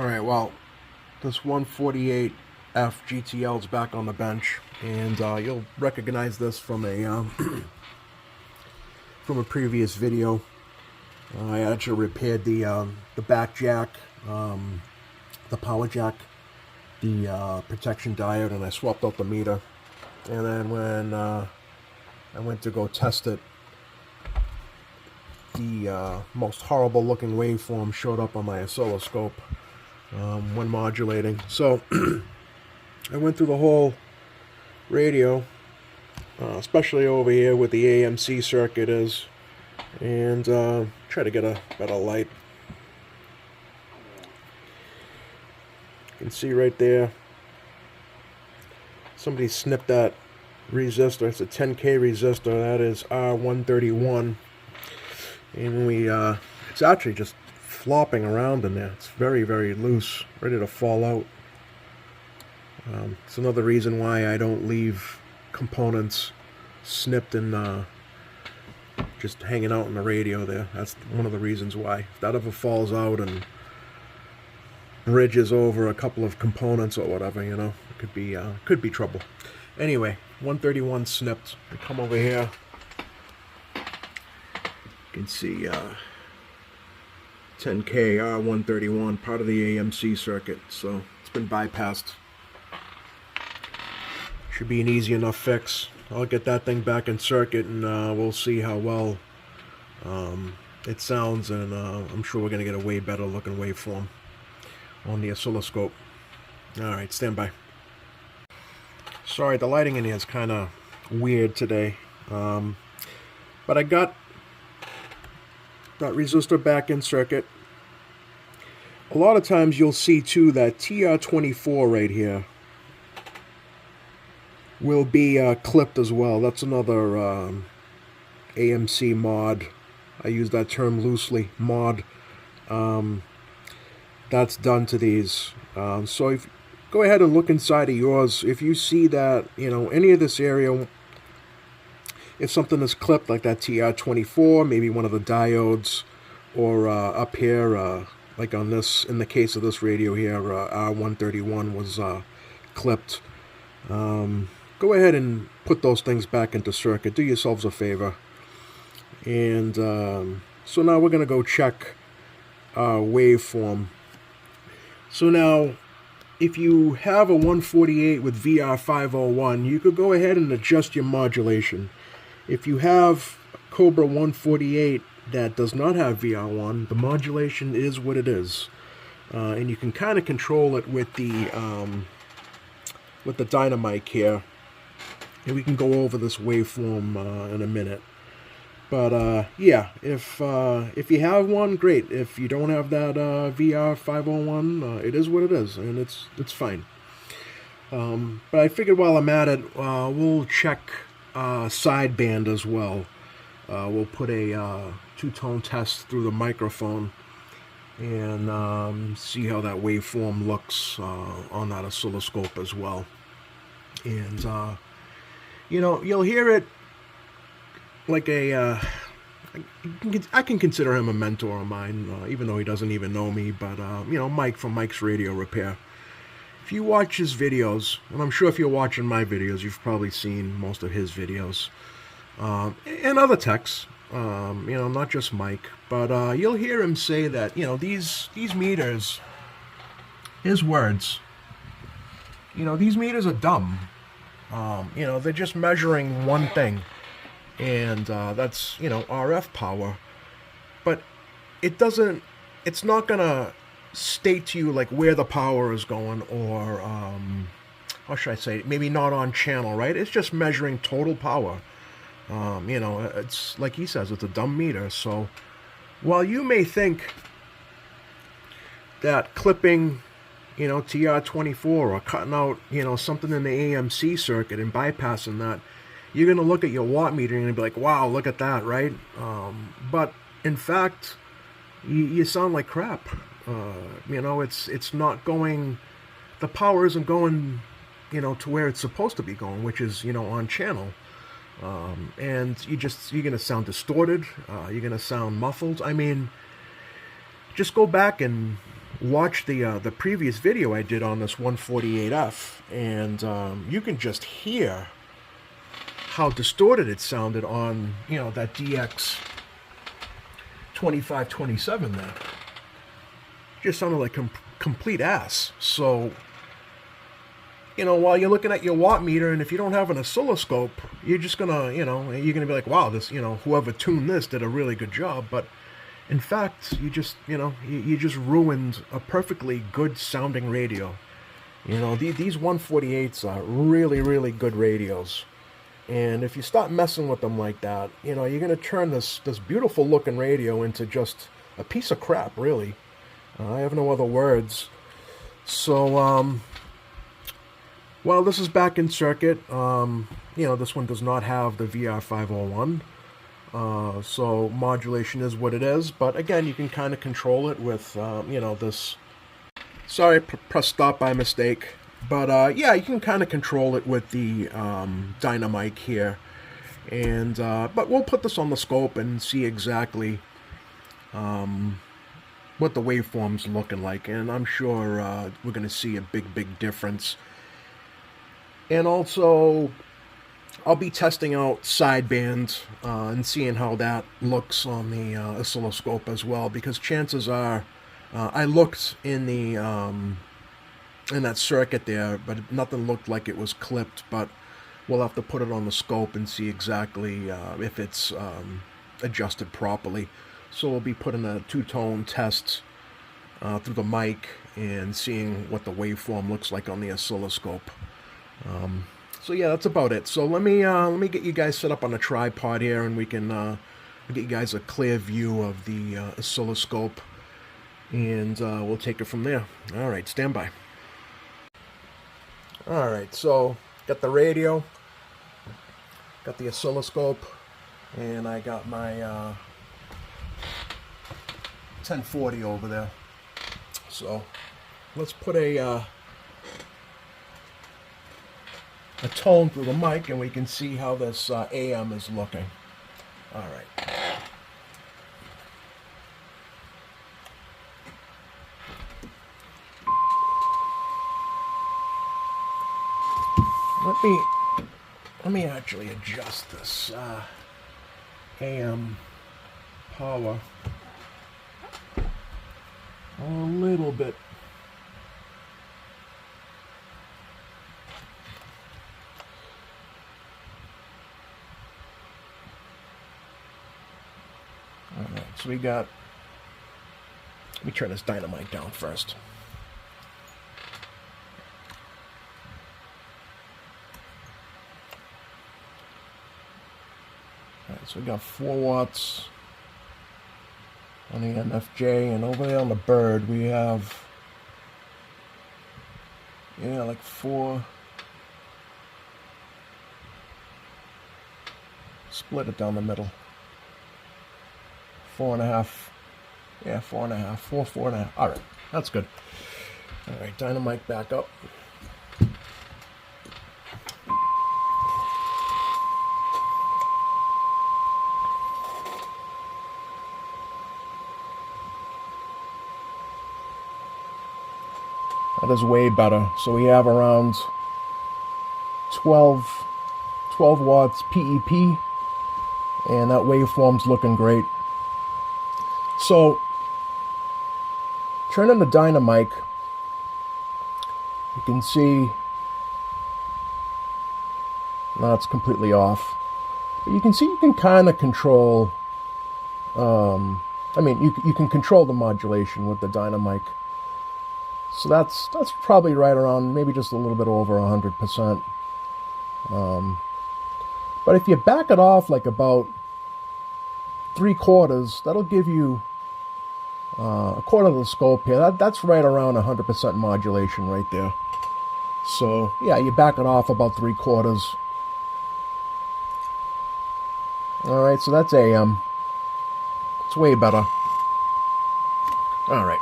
Alright, well, this 148F GTL is back on the bench, and you'll recognize this from a from a previous video. I actually repaired the back jack, the power jack, the protection diode, and I swapped out the meter. And then when I went to go test it, the most horrible looking waveform showed up on my oscilloscope when modulating. So I went through the whole radio, especially over here where the AMC circuit is, and try to get a better light. You can see right there, somebody snipped that resistor. It's a 10K resistor. That is R131. And it's actually just flopping around in there. It's very, very loose, ready to fall out. It's another reason why I don't leave components snipped and just hanging out in the radio there. That's one of the reasons why. If that ever falls out and bridges over a couple of components or whatever, you know, it could be trouble. Anyway, 131 snipped. I come over here. You can see 10K R131, part of the AMC circuit, so it's been bypassed. Should be an easy enough fix. I'll get that thing back in circuit, and we'll see how well it sounds, and I'm sure we're going to get a way better looking waveform on the oscilloscope. Alright, stand by. Sorry, the lighting in here is kind of weird today, but I got that resistor back in circuit. A lot of times you'll see too that TR24 right here will be clipped as well. That's another AMC mod. I use that term loosely, mod. That's done to these. So if go ahead and look inside of yours. If you see that, you know, any of this area, if something is clipped like that TR24, maybe one of the diodes, or up here, like on this, in the case of this radio here, R131 was clipped. Go ahead and put those things back into circuit. Do yourselves a favor. And so now we're going to go check our waveform. So now, if you have a 148 with VR501, you could go ahead and adjust your modulation. If you have Cobra 148 that does not have VR1, the modulation is what it is. And you can kind of control it with the dynamic here. And we can go over this waveform in a minute. But yeah, if you have one, great. If you don't have that VR501, it is what it is, and it's fine. But I figured while I'm at it, we'll check sideband as well. We'll put a two-tone test through the microphone and see how that waveform looks on that oscilloscope as well. And you know, you'll hear it like a I can consider him a mentor of mine, even though he doesn't even know me. But you know, Mike from Mike's Radio Repair. If you watch his videos, and I'm sure if you're watching my videos, you've probably seen most of his videos, and other techs, you know, not just Mike, but you'll hear him say that, you know, these meters, his words, you know, these meters are dumb. You know, they're just measuring one thing, and that's, you know, RF power, but it's not gonna state to you like where the power is going, or how should I say, maybe not on channel, right? It's just measuring total power. You know, it's like he says, it's a dumb meter. So while you may think that clipping, you know, TR24 or cutting out, you know, something in the AMC circuit and bypassing that, you're going to look at your watt meter and be like, wow, look at that, right? But in fact, you sound like crap. You know, it's not going, the power isn't going, you know, to where it's supposed to be going, which is, you know, on channel. And you're going to sound distorted. You're going to sound muffled. I mean, just go back and watch the previous video I did on this 148F, and you can just hear how distorted it sounded on, you know, that DX 2527 there. Just sounded like complete ass. So, you know, while you're looking at your watt meter, and if you don't have an oscilloscope, you're just gonna, you know, you're gonna be like, wow, this, you know, whoever tuned this did a really good job. But in fact, you just, you know, you just ruined a perfectly good sounding radio. You know, these 148s are really, really good radios. And if you start messing with them like that, you know, you're going to turn this beautiful looking radio into just a piece of crap, really. I have no other words. So, well, this is back in circuit. You know, this one does not have the VR501. So modulation is what it is. But again, you can kind of control it with, you know, this. Sorry, press stop by mistake. But yeah, you can kind of control it with the Dynamic here. And but we'll put this on the scope and see exactly what the waveform's looking like. And I'm sure we're going to see a big difference. And also, I'll be testing out sideband and seeing how that looks on the oscilloscope as well. Because chances are, I looked in the in that circuit there, but nothing looked like it was clipped. But we'll have to put it on the scope and see exactly if it's adjusted properly. So we'll be putting a two-tone test through the mic and seeing what the waveform looks like on the oscilloscope. So yeah, that's about it. So let me get you guys set up on a tripod here, and we can get you guys a clear view of the oscilloscope, and we'll take it from there. All right, stand by. All right, so got the radio, got the oscilloscope, and I got my 1040 over there. So let's put a tone through the mic, and we can see how this AM is looking. All right. Let me actually adjust this AM power a little bit. All right, so we got, let me turn this Dynamic down first. So we got 4 watts on the MFJ, and over there on the Bird we have, yeah, like 4. Split it down the middle. 4.5. Yeah, 4.5. 4.5. All right, that's good. All right, Dynamic back up. That is way better. So we have around 12 watts PEP, and that waveform's looking great. So, turn on the Dynamic. You can see now it's completely off. But you can see you can kind of control. I mean, you can control the modulation with the Dynamic. So that's probably right around, maybe just a little bit over 100%. But if you back it off like about 3/4, that'll give you a quarter of the scope here. That's right around 100% modulation right there. So yeah, you back it off about 3/4. All right, so that's AM. It's way better. All right.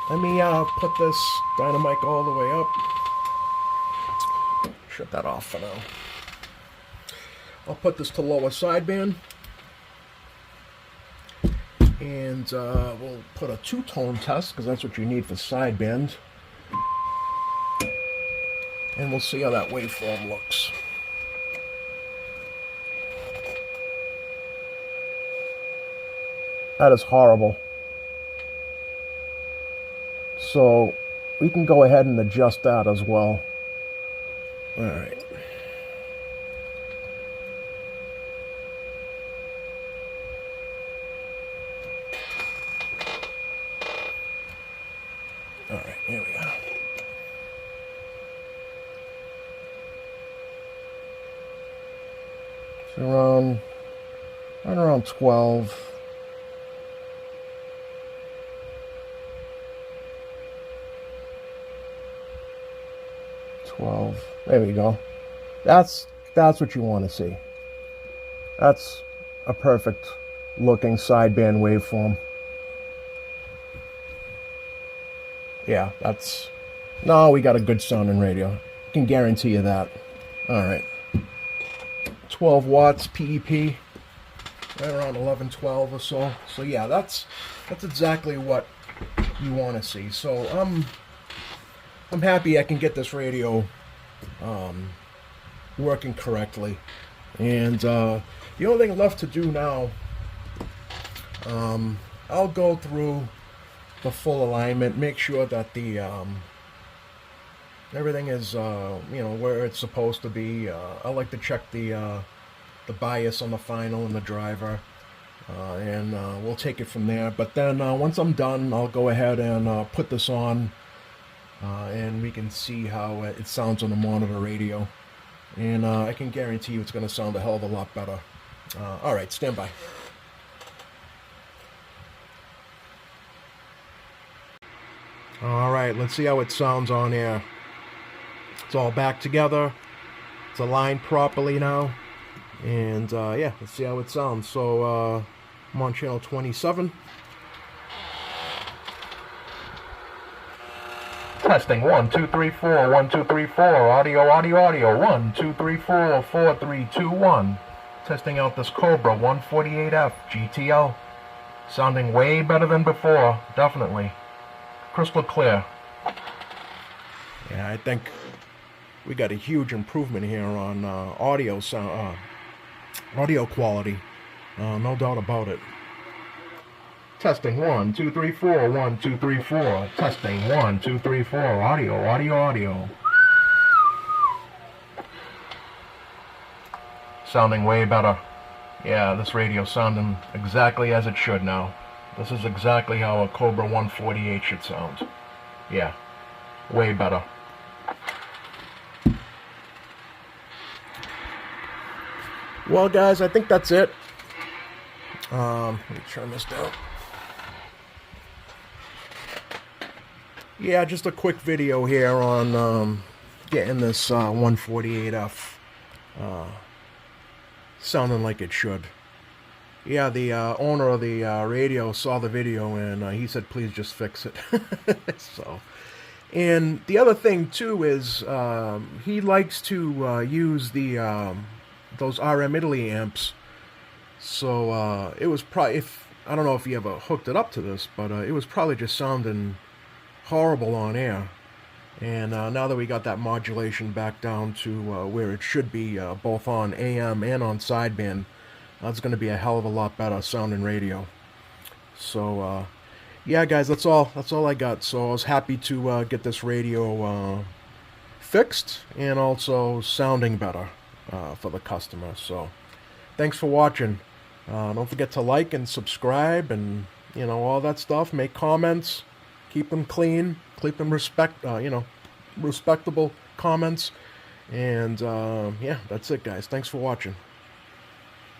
Let me put this Dynamic all the way up. Shut that off for now. I'll put this to lower sideband. And we'll put a two-tone test, because that's what you need for sideband. And we'll see how that waveform looks. That is horrible. So we can go ahead and adjust that as well. All right. All right, here we go. So around 12. 12. There we go. That's what you want to see. That's a perfect looking sideband waveform. Yeah, no, we got a good sounding radio. I can guarantee you that. All right. 12 watts PEP, right around 11, 12 or so. So yeah, that's exactly what you want to see. So I'm happy I can get this radio working correctly. And the only thing left to do now, I'll go through the full alignment, make sure that the everything is where it's supposed to be. I like to check the bias on the final and the driver, and we'll take it from there. But then once I'm done, I'll go ahead and put this on, and we can see how it sounds on the monitor radio. And I can guarantee you it's going to sound a hell of a lot better. All right, stand by. All right, let's see how it sounds on air. It's all back together. It's aligned properly now. And yeah, let's see how it sounds. So I'm on channel 27. Testing 1 2 3 4 1 2 3 4. Audio 1 2 3 4 4 3 2 1. Testing out this Cobra 148F GTL. Sounding way better than before, definitely. Crystal clear. Yeah, I think we got a huge improvement here on audio quality. No doubt about it. Testing 1 2 3 4 1 2 3 4. Testing 1 2 3 4. Audio. Sounding way better. Yeah, this radio sounding exactly as it should now. This is exactly how a Cobra 148 should sound. Yeah, way better. Well, guys, I think that's it. Let me turn this down. Yeah, just a quick video here on getting this 148F sounding like it should. Yeah, the owner of the radio saw the video, and he said, please just fix it. So, and the other thing, too, is he likes to use the those RM Italy amps. So it was probably, I don't know if he ever hooked it up to this, but it was probably just sounding horrible on air. And now that we got that modulation back down to where it should be, both on AM and on sideband, that's going to be a hell of a lot better sounding radio. So yeah, guys, that's all I got. So I was happy to get this radio fixed and also sounding better for the customer. So thanks for watching. Don't forget to like and subscribe and all that stuff. Make comments. Keep them clean. Keep them respectable comments. And yeah, that's it, guys. Thanks for watching.